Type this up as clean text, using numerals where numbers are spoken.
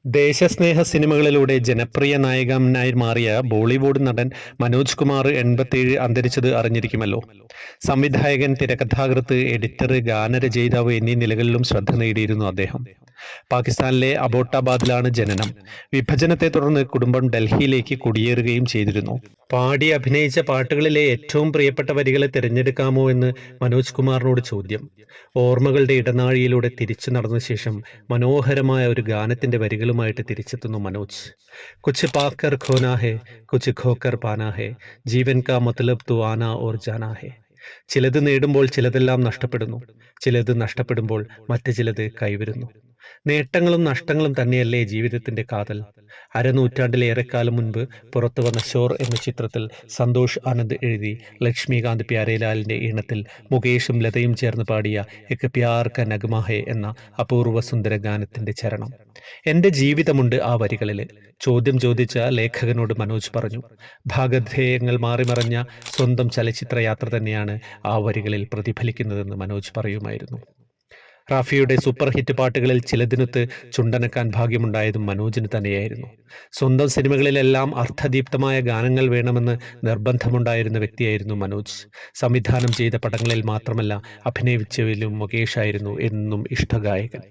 ദേശസ്നേഹ സിനിമകളിലൂടെ ജനപ്രിയ നായകനായി മാറിയ ബോളിവുഡ് നടൻ മനോജ് കുമാർ 87 അന്തരിച്ചത് അറിഞ്ഞിരിക്കുമല്ലോ. സംവിധായകൻ, തിരക്കഥാകൃത്ത്, എഡിറ്റർ, ഗാനരചയിതാവ് എന്നീ നിലകളിലും ശ്രദ്ധ നേടിയിരുന്നു അദ്ദേഹം. പാകിസ്ഥാനിലെ അബോട്ടാബാദിലാണ് ജനനം. വിഭജനത്തെ തുടർന്ന് കുടുംബം ഡൽഹിയിലേക്ക് കുടിയേറുകയും ചെയ്തിരുന്നു. പാടി അഭിനയിച്ച പാട്ടുകളിലെ ഏറ്റവും പ്രിയപ്പെട്ട വരികളെ തിരഞ്ഞെടുക്കാമോ എന്ന് മനോജ് കുമാറിനോട് ചോദ്യം. ഓർമ്മകളുടെ ഇടനാഴിയിലൂടെ തിരിച്ചു നടന്ന ശേഷം മനോഹരമായ ഒരു ഗാനത്തിന്റെ വരികളുമായിട്ട് തിരിച്ചെത്തുന്നു മനോജ്. കുച്ച് പാക്കർ ഖോനാ ഹെ, കുച്ച് ഖോക്കർ പാനാ ഹെ, ജീവൻ കാ മത്ലബ് തു ആനാ ഓർ ജാനാ ഹെ. ചിലത് നേടുമ്പോൾ ചിലതെല്ലാം നഷ്ടപ്പെടുന്നു, ചിലത് നഷ്ടപ്പെടുമ്പോൾ മറ്റു ചിലത് കൈവരുന്നു. നേട്ടങ്ങളും നഷ്ടങ്ങളും തന്നെയല്ലേ ജീവിതത്തിന്റെ കാതൽ. അരനൂറ്റാണ്ടിലേറെക്കാലം മുൻപ് പുറത്തു വന്ന ഷോർ എന്ന ചിത്രത്തിൽ സന്തോഷ് ആനന്ദ് എഴുതി ലക്ഷ്മികാന്ത് പ്യാരേലാലിന്റെ ഈണത്തിൽ മുകേഷും ലതയും ചേർന്ന് പാടിയ എക് പ്യാർ ക നഗ്മ ഹെ എന്ന അപൂർവ സുന്ദര ഗാനത്തിന്റെ ചരണം. എന്റെ ജീവിതമുണ്ട് ആ വരികളിൽ. ചോദ്യം ചോദിച്ച ലേഖകനോട് മനോജ് പറഞ്ഞു. ഭാഗധേയങ്ങൾ മാറിമറിഞ്ഞ സ്വന്തം ചലച്ചിത്രയാത്ര തന്നെയാണ് ആ വരികളിൽ പ്രതിഫലിക്കുന്നതെന്ന് മനോജ് പറയുമായിരുന്നു. റാഫിയുടെ സൂപ്പർ ഹിറ്റ് പാട്ടുകളിൽ ചിലതിനൊത്ത് ചുണ്ടനക്കാൻ ഭാഗ്യമുണ്ടായതും മനോജിന് തന്നെയായിരുന്നു. സ്വന്തം സിനിമകളിലെല്ലാം അർത്ഥദീപ്തമായ ഗാനങ്ങൾ വേണമെന്ന് നിർബന്ധമുണ്ടായിരുന്ന വ്യക്തിയായിരുന്നു മനോജ്. സംവിധാനം ചെയ്ത പടങ്ങളിൽ മാത്രമല്ല, അഭിനയിച്ചവരിലും മുകേഷായിരുന്നു എന്നും ഇഷ്ടഗായകൻ.